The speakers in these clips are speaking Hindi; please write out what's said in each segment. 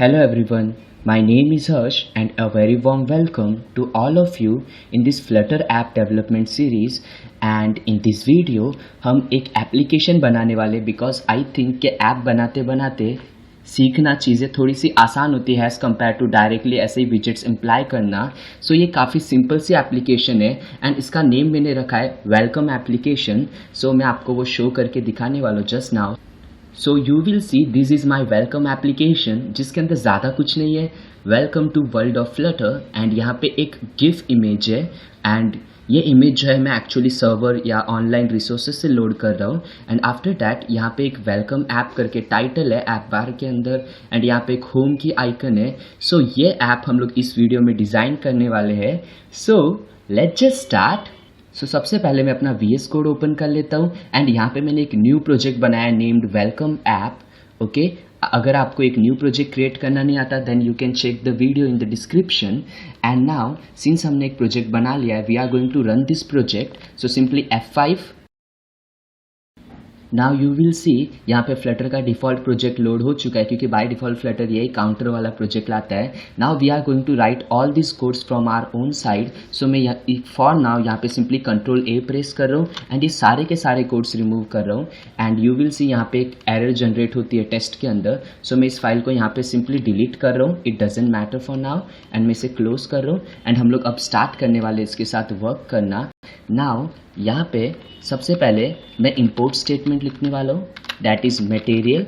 Hello everyone, my name is Harsh and a very warm welcome to all of you in this Flutter app development series. And in this video हम एक एप्लीकेशन बनाने वाले बिकॉज आई थिंक कि ऐप बनाते बनाते सीखना चीज़ें थोड़ी सी आसान होती है एज़ कम्पेयर टू डायरेक्टली ऐसे ही विजेट्स इम्प्लाई करना. सो ये काफ़ी सिंपल सी एप्लीकेशन है एंड इसका नेम मैंने रखा है वेलकम एप्लीकेशन. सो मैं आपको वो शो करके दिखाने वाला हूँ just now. So you will see this is my welcome application जिसके अंदर ज़्यादा कुछ नहीं है. Welcome to world of Flutter and यहाँ पे एक गिफ इमेज है एंड ये इमेज जो है मैं एक्चुअली सर्वर या ऑनलाइन रिसोर्सेज से लोड कर रहा हूँ. एंड आफ्टर दैट यहाँ पे एक वेलकम ऐप करके टाइटल है ऐप बार के अंदर एंड यहाँ पे एक होम की आइकन है. सो ये ऐप हम लोग इस वीडियो में डिज़ाइन करने वाले हैं. So let's just start. So सबसे पहले मैं अपना VS कोड ओपन कर लेता हूँ एंड यहाँ पे मैंने एक न्यू प्रोजेक्ट बनाया नेम्ड वेलकम ऐप. ओके, अगर आपको एक न्यू प्रोजेक्ट क्रिएट करना नहीं आता then you can check the video in the description. And now since हमने एक प्रोजेक्ट बना लिया है we are going to run this project. So simply F5. Now you will see यहाँ पे फ्लटर का डिफ़ॉल्ट प्रोजेक्ट लोड हो चुका है क्योंकि बाय डिफ़ॉल्ट फ्लटर यही काउंटर वाला प्रोजेक्ट लाता है. Now we are going to write all this codes from our own side. So मैं फॉर नाउ यहाँ पे सिंपली Ctrl+A प्रेस कर रहा हूँ एंड ये सारे के सारे कोड्स रिमूव कर रहा हूँ. एंड यू विल सी यहाँ पे एक एरर जनरेट होती है टेस्ट के अंदर. सो मैं इस फाइल को यहाँ पे सिंपली डिलीट कर रहा हूँ. It doesn't matter for now and मैं इसे क्लोज कर रहा हूँ एंड हम लोग अब स्टार्ट करने वाले इसके साथ वर्क करना. नाउ यहाँ पे सबसे पहले मैं इंपोर्ट स्टेटमेंट लिखने वाला हूँ that is material.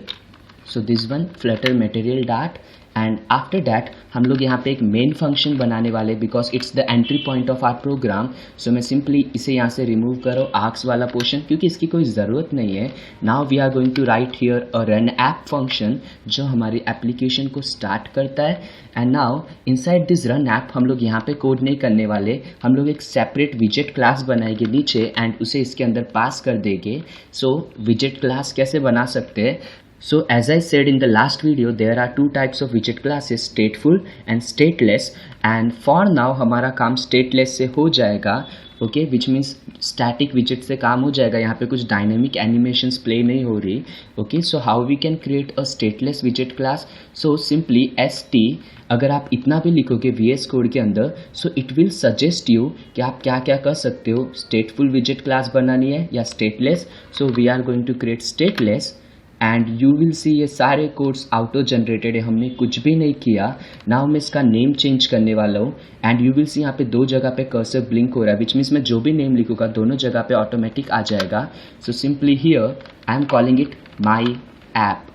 So this one Flutter material dot and after that हम लोग यहाँ पे एक मेन फंक्शन बनाने वाले because it's the entry point of our program. So मैं सिंपली इसे यहाँ से रिमूव करो आर्क्स वाला पोर्शन क्योंकि इसकी कोई ज़रूरत नहीं है. Now we are going to write here a run app function जो हमारी एप्लीकेशन को स्टार्ट करता है. And now inside this run app हम लोग यहाँ पे कोड नहीं करने वाले, हम लोग एक सेपरेट विजेट क्लास बनाएंगे नीचे एंड उसे इसके अंदर पास कर देंगे. सो विजेट क्लास कैसे बना सकते हैं? So as I said in the last video there are two types of widget classes, stateful and stateless. And for now हमारा काम stateless से हो जाएगा. ओके, विच मीन्स स्टैटिक विजेट से काम हो जाएगा. यहाँ पे कुछ डायनेमिक एनिमेशंस प्ले नहीं हो रही. Okay, so how we can create a stateless विजेट क्लास? सो सिंपली ST अगर आप इतना भी लिखोगे VS कोड के अंदर so it will suggest you कि आप क्या क्या कर सकते हो. स्टेटफुल विजेट क्लास बनानी है या stateless. So we are going to create stateless and you will see ये सारे कोड्स ऑटो जनरेटेड है, हमने कुछ भी नहीं किया. नाउ मैं इसका नेम चेंज करने वाला हूँ एंड यू विल सी यहाँ पे दो जगह पे कर्सर ब्लिंक हो रहा है विच मीन्स मैं जो भी नेम लिखूँगा दोनों जगह पे ऑटोमेटिक आ जाएगा. So simply here I am calling it my app.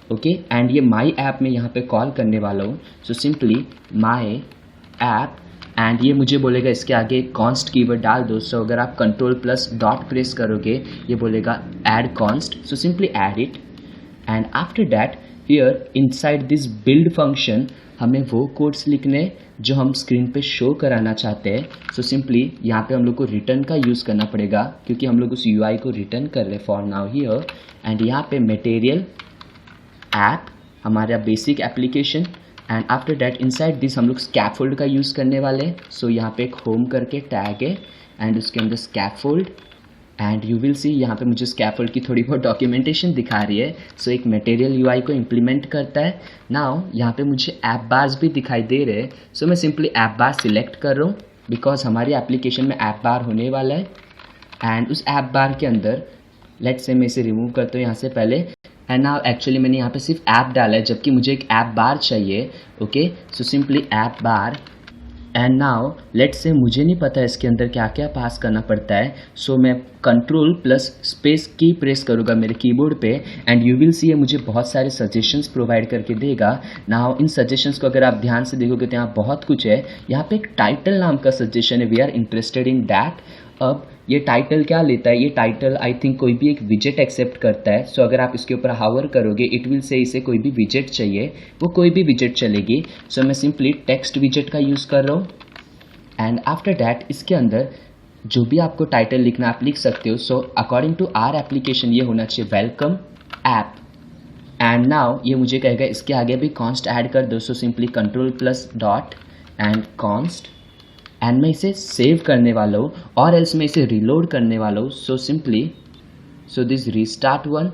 Okay, and ये माई ऐप में यहाँ पे कॉल करने वाला हूँ. So simply my app and ये मुझे बोलेगा इसके आगे कॉन्स्ट कीवर्ड डाल दो. सो अगर आप Ctrl+Dot प्रेस करोगे ये बोलेगा add const. So simply add it and after that here inside this build function हमें वो कोड्स लिखने जो हम स्क्रीन पे शो कराना चाहते हैं. सो सिंपली यहाँ पे हम लोग को रिटर्न का यूज़ करना पड़ेगा क्योंकि हम लोग उस UI को रिटर्न कर रहे फॉर नाउ हियर. एंड यहाँ पे मटेरियल ऐप हमारा basic application and after that inside this हम लोग स्कैफोल्ड का यूज़ करने वाले. सो यहाँ पे एक होम करके टैग है एंड उसके अंदर scaffold and you will see यहाँ पे मुझे स्कैफोल्ड की थोड़ी बहुत डॉक्यूमेंटेशन दिखा रही है. सो एक मटेरियल UI को इम्प्लीमेंट करता है. नाउ यहाँ पे मुझे ऐप बार्स भी दिखाई दे रहे हैं. सो मैं सिंपली ऐप बार सिलेक्ट कर रहा हूँ बिकॉज हमारी एप्लीकेशन में ऐप बार होने वाला है. एंड उस ऐप बार के अंदर लेट्स से मैं इसे रिमूव करता हूँ यहाँ से पहले. एंड नाउ एक्चुअली मैंने यहाँ पे सिर्फ ऐप डाला है जबकि मुझे एक ऐप बार चाहिए. Okay, so simply app bar and now let's say मुझे नहीं पता इसके अंदर क्या क्या पास करना पड़ता है. सो मैं Ctrl+Space की प्रेस करूँगा मेरे कीबोर्ड पे एंड यू विल सी ये मुझे बहुत सारे सजेशंस प्रोवाइड करके देगा. नाउ इन सजेशंस को अगर आप ध्यान से देखोगे तो यहाँ बहुत कुछ है. यहाँ पे एक टाइटल नाम का सजेशन है, we are interested in that. अब ये टाइटल क्या लेता है? ये टाइटल आई थिंक कोई भी एक विजेट एक्सेप्ट करता है. सो अगर आप इसके ऊपर हावर करोगे इट विल से इसे कोई भी विजेट चाहिए, वो कोई भी विजेट चलेगी. सो मैं सिंपली टेक्स्ट विजेट का यूज़ कर रहा हूँ एंड आफ्टर दैट इसके अंदर जो भी आपको टाइटल लिखना आप लिख सकते हो. So according to our application ये होना चाहिए वेलकम ऐप. एंड नाउ ये मुझे कहेगा इसके आगे भी कॉन्स्ट ऐड कर दो. So simply Ctrl+Dot and const and मैं इसे सेव करने वाला हूँ और एल्स मैं इसे रिलोड करने वाला हूँ. So simply so this restart one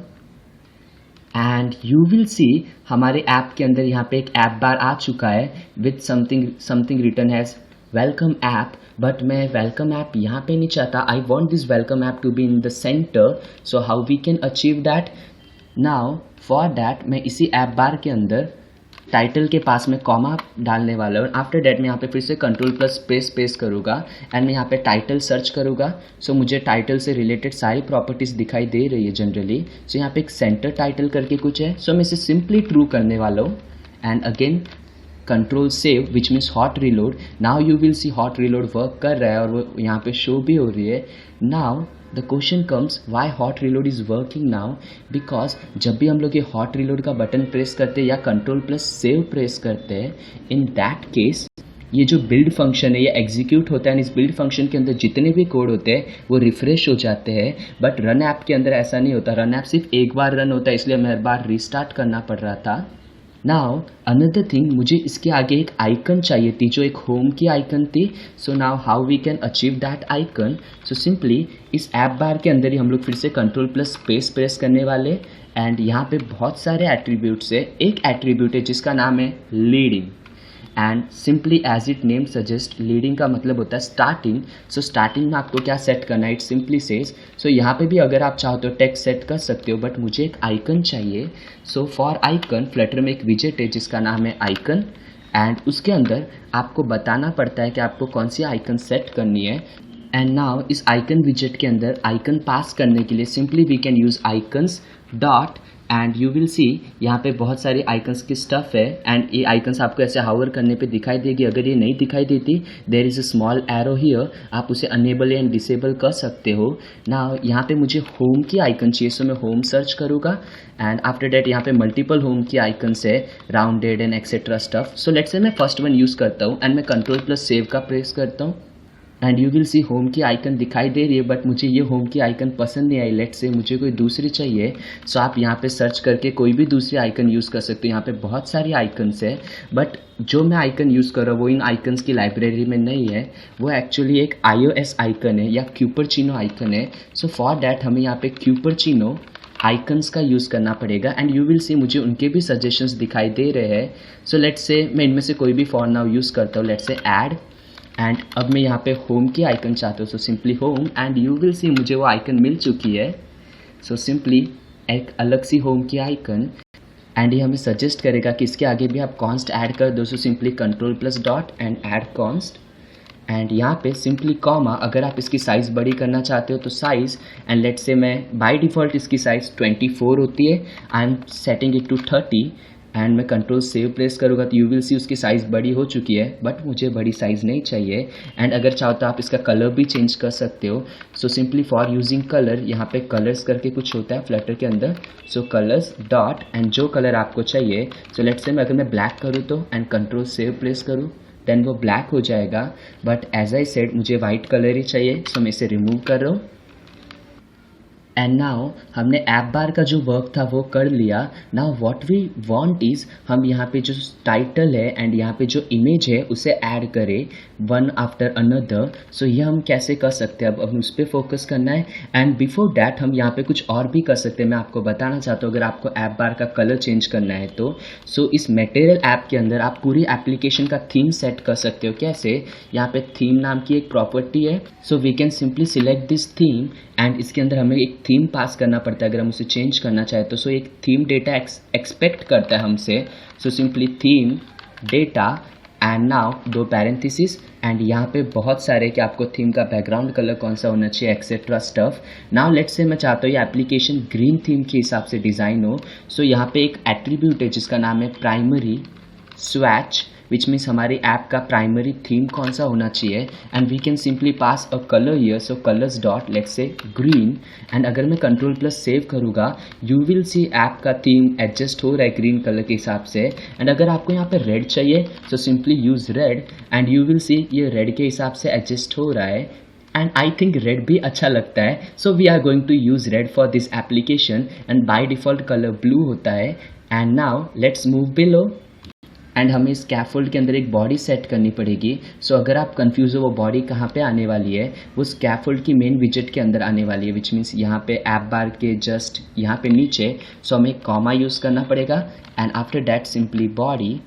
and you will सी हमारे ऐप के अंदर यहाँ पे एक ऐप बार आ चुका है with something return has welcome app. But मैं वेलकम ऐप यहाँ पे नहीं चाहता. I want this welcome app to be in the center. So how we can achieve that? Now for that मैं इसी ऐप बार के अंदर टाइटल के पास में कॉमा डालने वाला हूँ. आफ्टर डैट मैं यहाँ पे फिर से कंट्रोल प्लस स्पेस करूँगा एंड मैं यहाँ पे टाइटल सर्च करूँगा. सो मुझे टाइटल से रिलेटेड सारी प्रॉपर्टीज़ दिखाई दे रही है जनरली. सो यहाँ पे एक सेंटर टाइटल करके कुछ है. सो मैं इसे सिंपली ट्रू करने वाला हूँ and again control save which means hot reload. Now you will C hot reload work कर रहा है और वो यहाँ पे शो भी हो रही है. Now the question comes why hot reload is working now. Because जब भी हम लोग ये हॉट रिलोड का बटन प्रेस करते हैं या कंट्रोल प्लस सेव प्रेस करते हैं, इन दैट केस ये जो बिल्ड फंक्शन है ये एग्जीक्यूट होता है. इस बिल्ड फंक्शन के अंदर जितने भी कोड होते हैं वो रिफ्रेश हो जाते हैं. बट रन ऐप के अंदर ऐसा नहीं होता. रन ऐप सिर्फ एक बार रन होता है, इसलिए हमें हर बार रिस्टार्ट करना पड़ रहा था. नाउ अनदर थिंग, मुझे इसके आगे एक आइकन चाहिए थी जो एक होम की आइकन थी. So now how we can achieve that icon? So simply इस ऐप बार के अंदर ही हम लोग फिर से कंट्रोल प्लस स्पेस प्रेस करने वाले एंड यहाँ पे बहुत सारे एट्रीब्यूट्स है. एक एट्रीब्यूट है जिसका नाम है leading and simply as it name suggest leading का मतलब होता है स्टार्टिंग. सो स्टार्टिंग में आपको क्या सेट करना है? It simply says. सो यहाँ पे भी अगर आप चाहो तो टेक्स्ट सेट कर सकते हो, बट मुझे एक आइकन चाहिए. सो फॉर आइकन फ्लटर में एक विजेट है जिसका नाम है आइकन एंड उसके अंदर आपको बताना पड़ता है कि आपको कौन सी आइकन सेट करनी है. एंड नाउ इस आइकन विजेट के अंदर आइकन पास करने के लिए simply we can use icons dot and you will see यहाँ पे बहुत सारे आइकन्स की स्टफ है एंड ये आइकन्स आपको ऐसे हावर करने पे दिखाई देगी. अगर ये नहीं दिखाई देती there is a small arrow here, आप उसे अनेबल एंड डिसेबल कर सकते हो. ना यहाँ पे मुझे होम की आइकन चाहिए. सो मैं होम सर्च करूँगा एंड आफ्टर डैट यहाँ पे मल्टीपल होम की आइकन्स है, rounded and etcetera stuff. So let's say मैं फर्स्ट वन यूज़ करता हूँ एंड मैं कंट्रोल प्लस सेव का प्रेस करता हूँ and you will C home की आइकन दिखाई दे रही है. बट मुझे ये होम की आइकन पसंद नहीं आई. लेट्स से मुझे कोई दूसरी चाहिए. सो आप यहाँ पे सर्च करके कोई भी दूसरी आइकन यूज़ कर सकते हो. यहाँ पे बहुत सारी आइकन्स है बट जो मैं आइकन यूज़ कर रहा हूँ वो इन आइकन्स की लाइब्रेरी में नहीं है. वो एक्चुअली एक iOS आइकन है या क्यूपरचिनो आइकन है. सो फॉर डैट हमें यहाँ पे क्यूपरचिनो आइकन्स का यूज़ करना पड़ेगा एंड यू विल सी मुझे उनके भी सजेशंस दिखाई दे रहे हैं. सो लेट्स से मैं इनमें से कोई भी फॉर नाउ यूज़ करता हूँ. लेट्स से ऐड एंड अब मैं यहाँ पे होम की आइकन चाहता हूँ. So simply home and you will सी मुझे वो आइकन मिल चुकी है. सो सिंपली एक अलग सी होम की आइकन एंड ये हमें सजेस्ट करेगा कि इसके आगे भी आप कॉन्स्ट ऐड कर दो. So simply control plus dot and add const and यहाँ पे सिंपली कॉमा. अगर आप इसकी साइज़ बड़ी करना चाहते हो तो साइज़ एंड लेट्स से मैं बाय डिफ़ॉल्ट इसकी साइज़ 24 होती है. I am setting it to 30 and मैं कंट्रोल सेव प्रेस करूँगा तो यू विल सी उसकी साइज़ बड़ी हो चुकी है. बट मुझे बड़ी साइज़ नहीं चाहिए एंड अगर चाहो तो आप इसका कलर भी चेंज कर सकते हो. So simply for using colour यहाँ पे कलर्स करके कुछ होता है फ्लटर के अंदर. सो कलर्स डॉट एंड जो कलर आपको चाहिए. सो लेट्स से अगर मैं ब्लैक करूँ तो एंड कंट्रोल सेव प्रेस करूँ देन वो ब्लैक हो जाएगा. बट एज आई सेड मुझे वाइट कलर ही चाहिए. सो मैं इसे रिमूव कर रहा हूँ एंड नाउ हमने ऐप बार का जो वर्क था वो कर लिया. Now what we want is हम यहाँ पे जो टाइटल है एंड यहाँ पे जो इमेज है उसे ऐड करें वन आफ्टर अनदर. सो ये हम कैसे कर सकते हैं? अब हमें उस पर फोकस करना है एंड बिफोर डैट हम यहाँ पे कुछ और भी कर सकते हैं. मैं आपको बताना चाहता हूँ अगर आपको ऐप बार का कलर चेंज करना है तो सो इस मटेरियल ऐप के अंदर आप पूरी एप्लीकेशन का थीम सेट कर सकते हो. कैसे? यहाँ पे थीम नाम की एक प्रॉपर्टी है. So we can simply select this theme and इसके अंदर हमें एक थीम पास करना पड़ता है अगर हम उसे चेंज करना चाहें तो. सो एक थीम डेटा एक्सपेक्ट करता है हमसे. So simply theme data and now दो पैरेंथेसिस एंड यहाँ पे बहुत सारे कि आपको थीम का बैकग्राउंड कलर कौन सा होना चाहिए etcetera stuff. Now let's say मैं चाहता हूँ ये एप्लीकेशन ग्रीन थीम के हिसाब से डिज़ाइन हो. सो यहाँ पे एक एट्रीब्यूट है जिसका नाम है प्राइमरी स्वैच विच मीन्स हमारी ऐप का प्राइमरी थीम कौन सा होना चाहिए and we can simply pass a colour here. So colours dot let's say green एंड अगर मैं कंट्रोल प्लस सेव करूँगा यू विल सी ऐप का थीम एडजस्ट हो रहा है ग्रीन कलर के हिसाब से. एंड अगर आपको यहाँ पे रेड चाहिए so simply use red and you will see ये रेड के हिसाब से एडजस्ट हो रहा है एंड आई थिंक रेड भी अच्छा लगता है. So we are going to use red for this application and by default colour blue होता है. And now let's move below and हमें स्कैफोल्ड के अंदर एक बॉडी सेट करनी पड़ेगी। सो अगर आप कंफ्यूज हो वो बॉडी कहाँ पे आने वाली है, वो स्कैफोल्ड की मेन विजेट के अंदर आने वाली है, विच मीन्स यहाँ पे ऐप बार के जस्ट यहाँ पे नीचे। सो हमें कॉमा यूज़ करना पड़ेगा and after that simply body.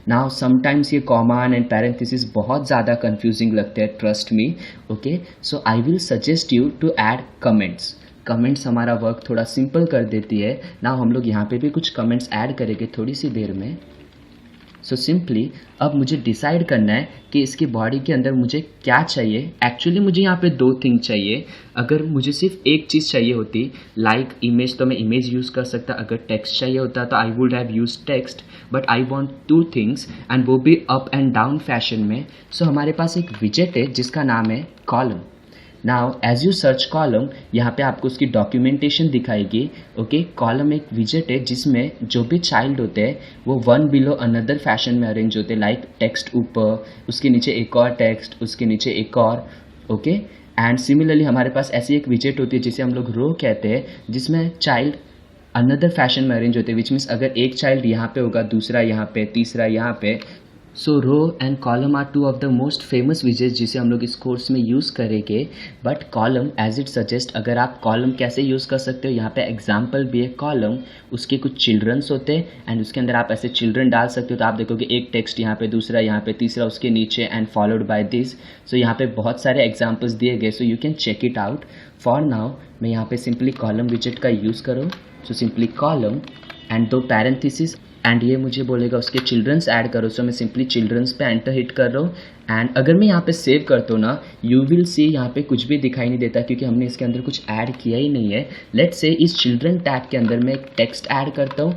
Now sometimes ये कॉमा एंड पैरेंथेसिस बहुत ज़्यादा कंफ्यूजिंग लगते हैं, trust me. Okay, so I will suggest you to add comments. Comments हमारा वर्क थोड़ा सिंपल कर देती है। नाउ हम लोग यहाँ पे भी कुछ कमेंट्स ऐड करेंगे थोड़ी सी देर में। सो सिंपली अब मुझे डिसाइड करना है कि इसकी बॉडी के अंदर मुझे क्या चाहिए। एक्चुअली मुझे यहाँ पे दो थिंग चाहिए। अगर मुझे सिर्फ एक चीज़ चाहिए होती लाइक इमेज, तो मैं इमेज यूज़ कर सकता। अगर टेक्स्ट चाहिए होता तो I would have use text, but I want two things and वो भी अप एंड डाउन फैशन में। सो हमारे पास एक विजेट है जिसका नाम है column. Now as you search column, यहाँ पे आपको उसकी डॉक्यूमेंटेशन दिखाएगी। ओके, कॉलम एक विजेट है जिसमें जो भी चाइल्ड होते हैं वो वन बिलो अनदर फैशन में अरेंज होते हैं, लाइक टेक्स्ट ऊपर, उसके नीचे एक और टेक्स्ट, उसके नीचे एक और। ओके, एंड सिमिलरली हमारे पास ऐसी एक विजेट होती है जिसे हम लोग रो कहते हैं, जिसमें चाइल्ड अनदर फैशन में अरेंज होते हैं, विच मीन्स अगर एक चाइल्ड यहाँ पे होगा, दूसरा यहाँ पे, तीसरा यहाँ पे। So row and column are two of the most famous widgets जिसे हम लोग इस कोर्स में यूज़ करेंगे। But column as it suggest, अगर आप कॉलम कैसे यूज़ कर सकते हो, यहाँ पे एग्जाम्पल भी है कॉलम। उसके कुछ चिल्ड्रंस होते हैं एंड उसके अंदर आप ऐसे चिल्ड्रन डाल सकते हो। तो आप देखोगे एक टेक्स्ट यहाँ पे, दूसरा यहाँ पे, तीसरा उसके नीचे and followed by this. So यहाँ पे बहुत सारे एग्जाम्पल्स दिए गए, so you can check it out. For now मैं यहाँ पे सिंपली कॉलम विजेट का यूज़ करो। सो सिंपली कॉलम एंड दो पैरेंथेसिस एंड ये मुझे बोलेगा उसके चिल्ड्रंस ऐड करो। सो मैं सिंपली चिल्ड्रंस पे एंटर हिट कर रहा हूँ एंड अगर मैं यहाँ पे सेव करता हूँ ना, यू विल सी यहाँ पे कुछ भी दिखाई नहीं देता क्योंकि हमने इसके अंदर कुछ ऐड किया ही नहीं है। लेट्स से इस चिल्ड्रन टैग के अंदर मैं एक टेक्स्ट ऐड करता हूँ।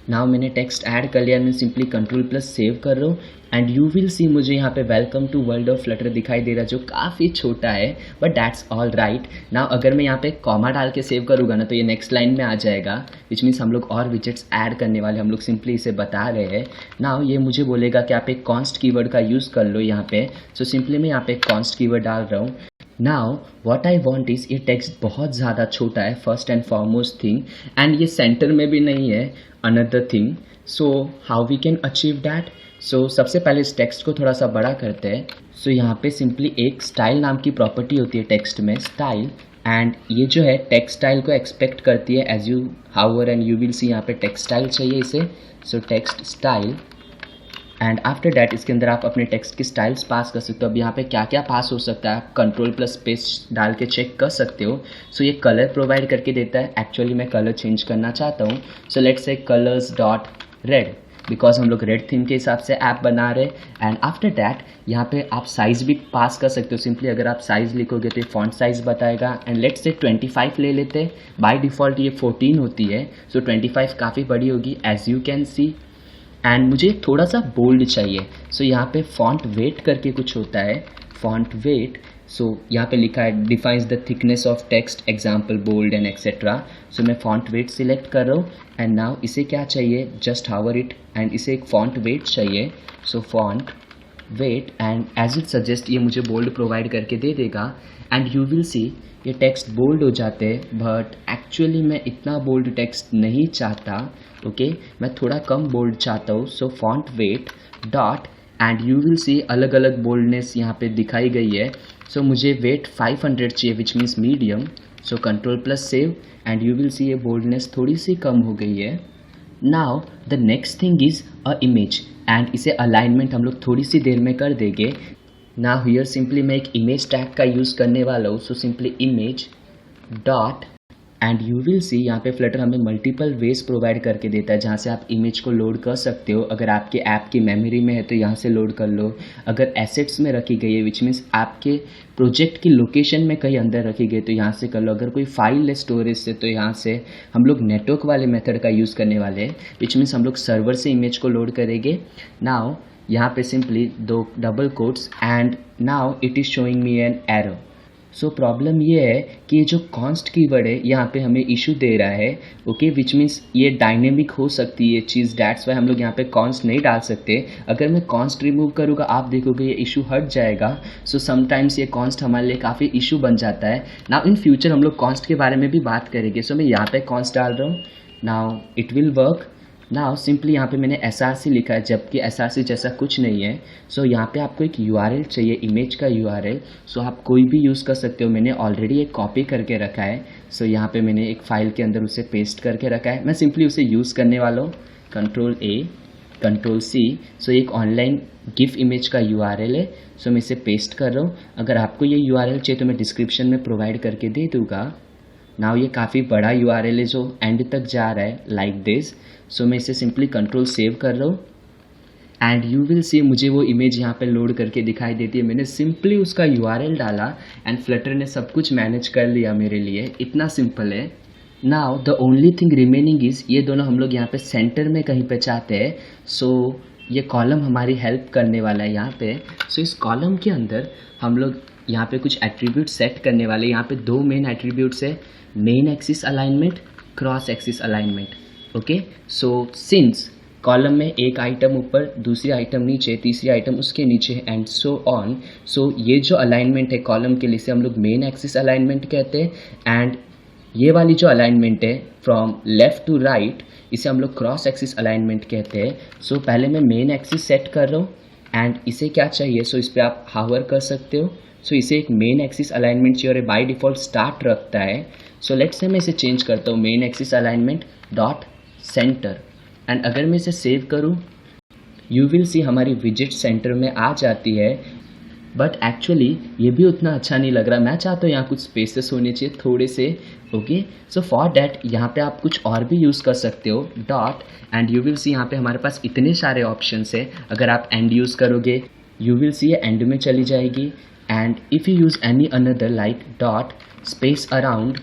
नाउ मैंने टेक्स्ट ऐड कर लिया, मैं सिंपली कंट्रोल प्लस सेव कर रहा हूँ एंड यू विल सी मुझे यहाँ पे welcome to world of Flutter दिखाई दे रहा है, जो काफ़ी छोटा है, but that's all right. Now अगर मैं यहाँ पे कॉमा डाल के सेव करूँगा ना, तो ये नेक्स्ट लाइन में आ जाएगा, विच मीन्स हम लोग और विजेट्स ऐड करने वाले, हम लोग सिंपली इसे बता रहे हैं। नाउ ये मुझे बोलेगा कि आप एक कॉन्स्ट कीवर्ड का यूज़ कर लो यहाँ पे। सो सिंपली मैं यहाँ पे कॉन्स्ट कीवर्ड डाल रहा हूँ। Now what I want is, ये टेक्स्ट बहुत ज़्यादा छोटा है, first and foremost thing, and ये सेंटर में भी नहीं है, another thing. So how we can achieve that? So सबसे पहले इस टेक्स्ट को थोड़ा सा बड़ा करते हैं। सो यहाँ पे सिंपली एक स्टाइल नाम की प्रॉपर्टी होती है टेक्स्ट में, स्टाइल, एंड ये जो है टेक्स्ट स्टाइल को एक्सपेक्ट करती है as you hover and you will see यहाँ पे टेक्स्ट स्टाइल चाहिए इसे। So text style and after that इसके अंदर आप अपने टेक्स्ट की स्टाइल्स पास कर सकते हो। अब यहाँ पे क्या क्या पास हो सकता है, आप कंट्रोल प्लस स्पेस डाल के चेक कर सकते हो। सो ये कलर प्रोवाइड करके देता है। एक्चुअली मैं कलर चेंज करना चाहता हूँ। So let's say colours dot red, because हम लोग रेड थीम के हिसाब से ऐप बना रहे हैं। एंड आफ्टर डैट यहाँ पे आप साइज़ भी पास कर सकते हो। सिंपली अगर आप साइज़ लिखोगे तो ये फॉन्ट साइज़ बताएगा एंड लेट्स से 25 ले लेते हैं। बाय डिफ़ॉल्ट ये 14 होती है, सो 25 काफ़ी बड़ी होगी as you can see. And मुझे थोड़ा सा बोल्ड चाहिए। सो यहाँ पे फॉन्ट वेट करके कुछ होता है, फॉन्ट वेट। सो यहाँ पे लिखा है defines the thickness of text, example bold and etcetera. So मैं फॉन्ट वेट सिलेक्ट कर रहा हूँ एंड नाउ इसे क्या चाहिए, जस्ट हावर इट, एंड इसे एक फॉन्ट वेट चाहिए। So font weight and as it suggest ये मुझे बोल्ड प्रोवाइड करके दे देगा एंड यू विल सी ये टेक्स्ट बोल्ड हो जाते हैं, बट एक्चुअली मैं इतना बोल्ड टेक्स्ट नहीं चाहता। ओके, मैं थोड़ा कम बोल्ड चाहता हूँ। So font weight dot and you will see अलग अलग बोल्डनेस यहाँ पे दिखाई गई है। सो मुझे वेट 500 चाहिए, which means medium. So control plus save and you will see ये बोल्डनेस थोड़ी सी कम हो गई है। Now the next thing is a image and इसे अलाइनमेंट हम लोग थोड़ी सी देर में कर देंगे। नाउ हियर सिंपली मैं एक इमेज टैग का यूज़ करने वाला हूँ। So simply image dot and you will see यहाँ पे फ्लटर हमें मल्टीपल वेज प्रोवाइड करके देता है जहाँ से आप इमेज को लोड कर सकते हो। अगर आपके ऐप की मेमोरी में है तो यहाँ से लोड कर लो, अगर एसेट्स में रखी गई है विच मीन्स आपके प्रोजेक्ट की लोकेशन में कहीं अंदर रखी गई तो यहाँ से कर लो, अगर कोई फाइल है स्टोरेज से तो यहाँ से। हम लोग नेटवर्क वाले मेथड का यूज़ करने वाले हैं, विच मीन्स हम लोग सर्वर से इमेज को लोड करेंगे। नाउ यहाँ पे सिंपली दो double quotes and now it is showing me an error. So problem ये है कि ये जो कॉन्स्ट कीवर्ड है यहाँ पे हमें इशू दे रहा है। ओके, विच मीन्स ये डायनेमिक हो सकती है ये चीज़, डैट्स वाई हम लोग यहाँ पे कॉन्स्ट नहीं डाल सकते। अगर मैं कॉन्स्ट रिमूव करूँगा आप देखोगे ये इशू हट जाएगा। सो समटाइम्स ये कॉन्स्ट हमारे लिए काफ़ी इशू बन जाता है। नाउ इन फ्यूचर हम लोग कॉन्स्ट के बारे में भी बात करेंगे। सो मैं यहाँ पे कॉन्स्ट डाल रहा हूँ। Now it will work now simply यहाँ पे मैंने src लिखा है, जबकि src जैसा कुछ नहीं है। सो यहाँ पे आपको एक URL चाहिए, इमेज का URL। सो आप कोई भी यूज़ कर सकते हो। मैंने ऑलरेडी एक कॉपी करके रखा है। सो यहाँ पे मैंने एक फ़ाइल के अंदर उसे पेस्ट करके रखा है। मैं सिंपली उसे यूज़ करने वाला हूँ। Ctrl+A Ctrl+C। सो एक ऑनलाइन गिफ इमेज का URL है। सो मैं इसे पेस्ट कर रहा हूँ। अगर आपको ये URL चाहिए तो मैं डिस्क्रिप्शन में प्रोवाइड करके दे दूँगा। नाउ ये काफ़ी बड़ा URL है जो एंड तक जा रहा है लाइक दिस। सो मैं इसे सिंपली कंट्रोल सेव कर रहा हूँ एंड यू विल सी मुझे वो इमेज यहाँ पे लोड करके दिखाई देती है। मैंने सिंपली उसका URL डाला एंड फ्लटर ने सब कुछ मैनेज कर लिया मेरे लिए। इतना सिंपल है। Now the only thing remaining is ये दोनों हम लोग यहाँ पे सेंटर में कहीं पे चाहते हैं। सो ये कॉलम हमारी हेल्प करने वाला है यहाँ पे। सो इस कॉलम के अंदर हम लोग यहाँ पे कुछ एट्रीब्यूट सेट करने वाले हैं। यहाँ पे दो मेन एट्रीब्यूट्स है, main axis alignment, cross axis alignment. Okay, so since column में एक आइटम ऊपर, दूसरी आइटम नीचे, तीसरी आइटम उसके नीचे एंड सो ऑन। सो ये जो अलाइनमेंट है कॉलम के लिए इसे हम लोग मेन एक्सिस अलाइनमेंट कहते हैं एंड ये वाली जो अलाइनमेंट है फ्रॉम लेफ़्ट टू राइट इसे हम लोग क्रॉस एक्सिस अलाइनमेंट कहते हैं। सो पहले मैं मेन एक्सिस सेट कर रहा हूँ एंड इसे क्या चाहिए, सो इस पर आप हावर कर सकते हो। सो इसे एक मेन एक्सिस अलाइनमेंट चाहिए और ये बाय डिफ़ॉल्ट स्टार्ट रखता है। सो लेट्स से मैं इसे चेंज करता हूँ, main axis alignment dot centre. And अगर मैं इसे सेव करूँ यू विल सी हमारी विजिट सेंटर में आ जाती है। बट एक्चुअली ये भी उतना अच्छा नहीं लग रहा। मैं चाहता हूँ यहाँ कुछ स्पेसेस होने चाहिए थोड़े से। ओके, सो फॉर डैट यहाँ पे आप कुछ और भी यूज़ कर सकते हो, dot and you will see यहाँ पे हमारे पास इतने सारे ऑप्शंस है। अगर आप एंड यूज़ करोगे यू विल सी ये एंड में चली जाएगी and if you use any another like dot space around,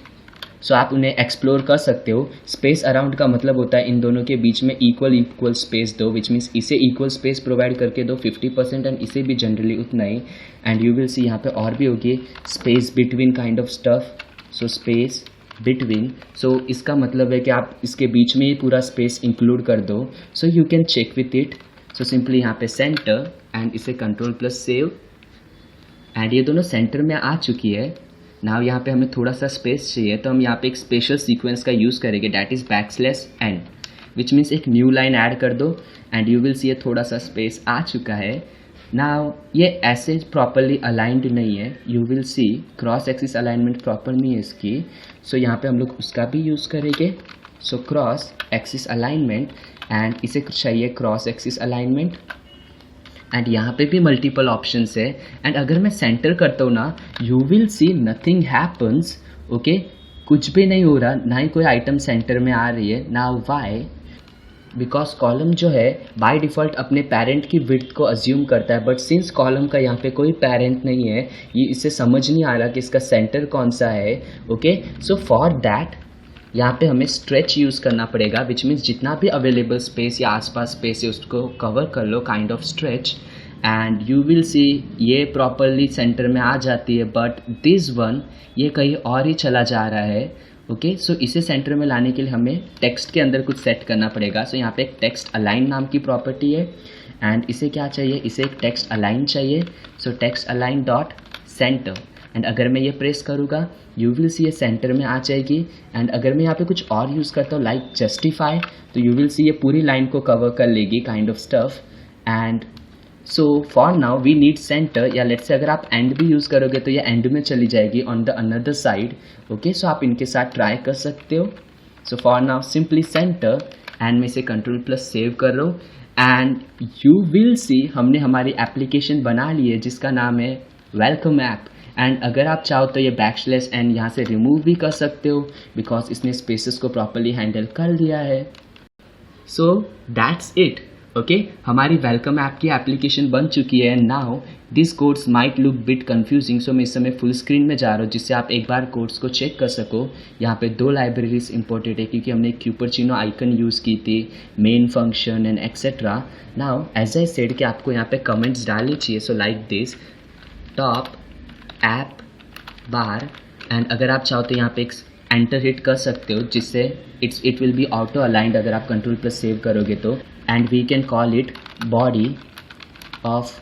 so आप उन्हें एक्सप्लोर कर सकते हो। स्पेस अराउंड का मतलब होता है इन दोनों के बीच में इक्वल स्पेस दो, विच मीन्स इसे इक्वल स्पेस प्रोवाइड करके दो 50% एंड इसे भी जनरली उतना ही। एंड यू विल सी यहाँ पे और भी होगी space between kind of stuff. So space between, so इसका मतलब है कि आप इसके बीच में ही पूरा स्पेस इंक्लूड कर दो। So you can check with it. So simply यहाँ पे सेंटर एंड इसे Ctrl+सेव एंड ये दोनों सेंटर में आ चुकी है। नाउ यहाँ पे हमें थोड़ा सा स्पेस चाहिए तो हम यहाँ पे एक स्पेशल सीक्वेंस का यूज़ करेंगे, that is \n, which means एक न्यू लाइन ऐड कर दो एंड यू विल सी ये थोड़ा सा स्पेस आ चुका है। नाउ ये ऐसे प्रॉपरली अलाइंड नहीं है, you will C cross axis alignment proper नहीं है इसकी। सो यहाँ पे हम लोग उसका भी यूज़ करेंगे। So cross axis alignment and इसे चाहिए क्रॉस एक्सिस अलाइनमेंट एंड यहाँ पे भी मल्टीपल ऑप्शंस है। एंड अगर मैं सेंटर करता हूँ ना you will C nothing happens. Okay, कुछ भी नहीं हो रहा, ना ही कोई आइटम सेंटर में आ रही है। नाउ वाई, बिकॉज कॉलम जो है बाय डिफ़ॉल्ट अपने पेरेंट की विड्थ को अज्यूम करता है, बट सिंस कॉलम का यहाँ पे कोई पेरेंट नहीं है ये इसे समझ नहीं आ रहा कि इसका सेंटर कौन सा है। ओके, सो फॉर दैट यहाँ पे हमें स्ट्रेच यूज़ करना पड़ेगा, विच मीन्स जितना भी अवेलेबल स्पेस या आसपास स्पेस है उसको कवर कर लो, kind of stretch and you will see ये प्रॉपरली सेंटर में आ जाती है। बट दिस वन ये कहीं और ही चला जा रहा है। ओके, सो इसे सेंटर में लाने के लिए हमें टेक्स्ट के अंदर कुछ सेट करना पड़ेगा। सो यहाँ पे एक टेक्स्ट अलाइन नाम की प्रॉपर्टी है एंड इसे क्या चाहिए, इसे एक टेक्स्ट अलाइन चाहिए। सो text align dot centre and अगर मैं ये प्रेस करूँगा यू विल सी ये सेंटर में आ जाएगी। एंड अगर मैं यहाँ पे कुछ और यूज़ करता हूँ लाइक जस्टिफाई तो यू विल सी ये पूरी लाइन को कवर कर लेगी, kind of stuff. And so for now we need centre, या लेट्स से अगर आप एंड भी यूज़ करोगे तो ये एंड में चली जाएगी on the another side. Okay, so आप इनके साथ ट्राई कर सकते हो। So for now simply center and मैं इसे Ctrl+सेव कर रहा हूँ एंड यू विल सी हमने हमारी एप्लीकेशन बना ली है जिसका नाम है वेलकम ऐप। एंड अगर आप चाहो तो ये \n यहाँ से रिमूव भी कर सकते हो बिकॉज इसने स्पेसेस को प्रॉपरली हैंडल कर लिया है। So that's it. ओके, हमारी वेलकम ऐप की एप्लीकेशन बन चुकी है। Now this codes might look bit confusing, so मैं इस समय फुल स्क्रीन में जा रहा हूँ जिससे आप एक बार कोड्स को चेक कर सको। यहाँ पे दो लाइब्रेरीज इंपॉर्टेंट है क्योंकि हमने क्यूपर्चिनो आइकन यूज़ की थी, main function and etcetera. Now as I said कि आपको यहाँ पे कमेंट्स डालनी चाहिए। So like this top app bar and अगर आप चाहो तो यहाँ पे एक एंटर हिट कर सकते हो जिससे it will be auto aligned अगर आप Ctrl+सेव करोगे तो। And we can call it body of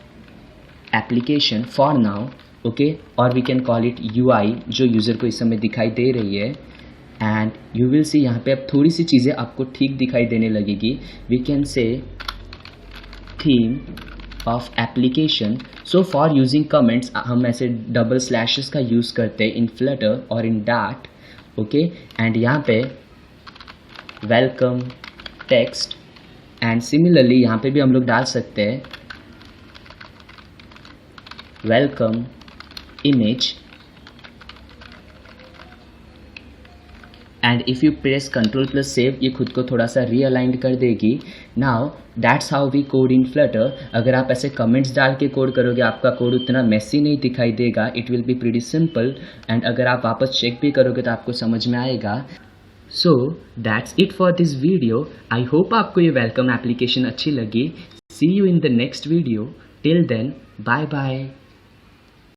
application for now. Okay, और we can call it UI जो यूज़र को इस समय दिखाई दे रही है। एंड यू विल सी यहाँ पे अब थोड़ी सी चीज़ें आपको ठीक दिखाई देने लगेगी. We can say theme of application. So for using comments हम ऐसे डबल स्लैशेस का यूज़ करते हैं इन फ्लटर और इन डैट. ओके, एंड यहाँ पे वेलकम टेक्स्ट एंड सिमिलरली यहाँ पे भी हम लोग डाल सकते हैं welcome image. And if you press control plus save, ये खुद को थोड़ा सा रीअलाइंड कर देगी. Now that's how we code in Flutter. अगर आप ऐसे कमेंट्स डाल के कोड करोगे आपका कोड उतना मेसी नहीं दिखाई देगा. It will be pretty simple. And अगर आप वापस चेक भी करोगे तो आपको समझ में आएगा. So that's it for this video. I hope आपको ये वेलकम एप्लीकेशन अच्छी लगी. See you in the next video. Till then, bye bye.